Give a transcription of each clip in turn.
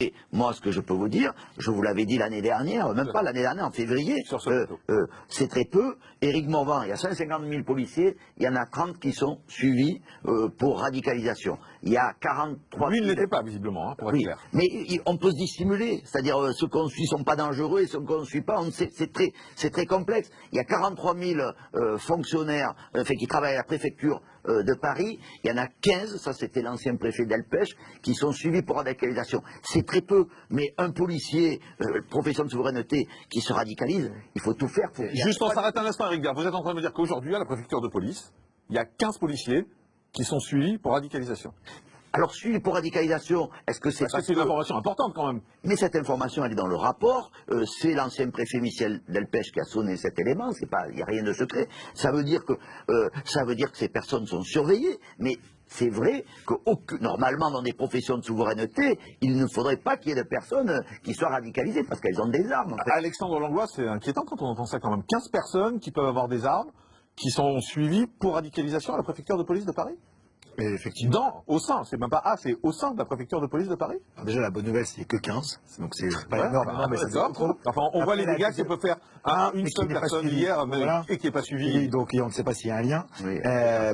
Et moi, ce que je peux vous dire, je vous l'avais dit l'année dernière, même pas l'année dernière, en février, c'est très peu. Éric Morvan, il y a 150 000 policiers, il y en a 30 qui sont suivis pour radicalisation. Il y a 43 000... Lui, il n'était pas, visiblement, hein, pour être clair. Mais on peut se dissimuler, c'est-à-dire ceux qu'on suit ne sont pas dangereux et ceux qu'on ne suit pas, c'est très complexe. Il y a 43 000 fonctionnaires qui travaillent à la préfecture de Paris, il y en a 15, ça c'était l'ancien préfet d'Elpech, qui sont suivis pour radicalisation. C'est très peu, mais un policier, profession de souveraineté, qui se radicalise, il faut tout faire pour... Juste, on s'arrête un instant, Éric Viard. Vous êtes en train de me dire qu'aujourd'hui, à la préfecture de police, il y a 15 policiers qui sont suivis pour radicalisation. Alors, suivi pour radicalisation, est-ce que c'est... Parce que c'est une information importante, quand même. Mais cette information, elle est dans le rapport. C'est l'ancien préfet Michel Delpech qui a sonné cet élément. Il n'y a rien de secret. Ça veut dire que ces personnes sont surveillées. Mais c'est vrai que normalement, dans des professions de souveraineté, il ne faudrait pas qu'il y ait de personnes qui soient radicalisées parce qu'elles ont des armes. En fait. Alexandre Langlois, c'est inquiétant quand on entend ça quand même. 15 personnes qui peuvent avoir des armes, qui sont suivies pour radicalisation à la préfecture de police de Paris. Mais effectivement. Au sein, c'est même pas c'est au sein de la préfecture de police de Paris. Alors déjà, la bonne nouvelle, c'est que 15. Donc c'est pas énorme. Non, mais c'est trop. Enfin, on voit les dégâts qui peuvent faire une seule personne hier et qui n'est pas suivie. Donc on ne sait pas s'il y a un lien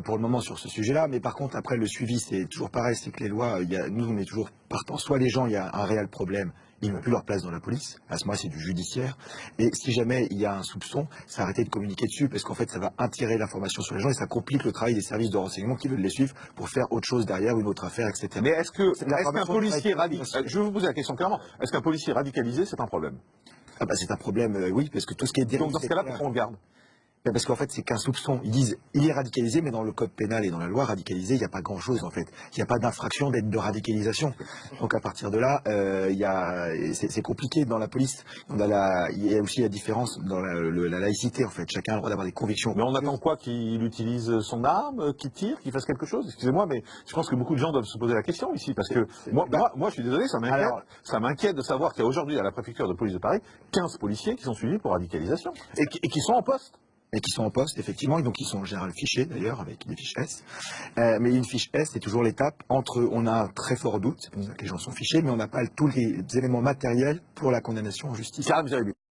pour le moment sur ce sujet-là. Mais par contre, après, le suivi, c'est toujours pareil. C'est que les lois, nous, on est toujours partant. Soit les gens, il y a un réel problème. Ils n'ont plus leur place dans la police. À ce moment-là, c'est du judiciaire. Et si jamais il y a un soupçon, c'est arrêter de communiquer dessus parce qu'en fait, ça va attirer l'information sur les gens et ça complique le travail des services de renseignement qui veulent les suivre pour faire autre chose derrière, une autre affaire, etc. Mais est-ce qu'un policier radicalisé, je vais vous poser la question clairement, est-ce qu'un policier radicalisé, c'est un problème? Ah bah c'est un problème, oui, parce que tout ce qui est donc dans ce cas-là, pourquoi on le garde? Parce qu'en fait, c'est qu'un soupçon. Ils disent, il est radicalisé, mais dans le code pénal et dans la loi, radicalisé, il n'y a pas grand-chose, en fait. Il n'y a pas d'infraction d'aide de radicalisation. Donc, à partir de là, c'est compliqué dans la police. Il y a aussi la différence dans la laïcité, en fait. Chacun a le droit d'avoir des convictions. Mais on attend quoi? Qu'il utilise son arme, qu'il tire, qu'il fasse quelque chose? Excusez-moi, mais je pense que beaucoup de gens doivent se poser la question ici, parce que moi, je suis désolé, ça m'inquiète de savoir qu'il y a aujourd'hui à la préfecture de police de Paris 15 policiers qui sont suivis pour radicalisation et qui sont en poste. Et qui sont en poste, effectivement, et donc ils sont en général fichés d'ailleurs, avec des fiches S. Mais une fiche S, c'est toujours l'étape entre, on a un très fort doute, c'est pour ça que les gens sont fichés, mais on n'a pas tous les éléments matériels pour la condamnation en justice.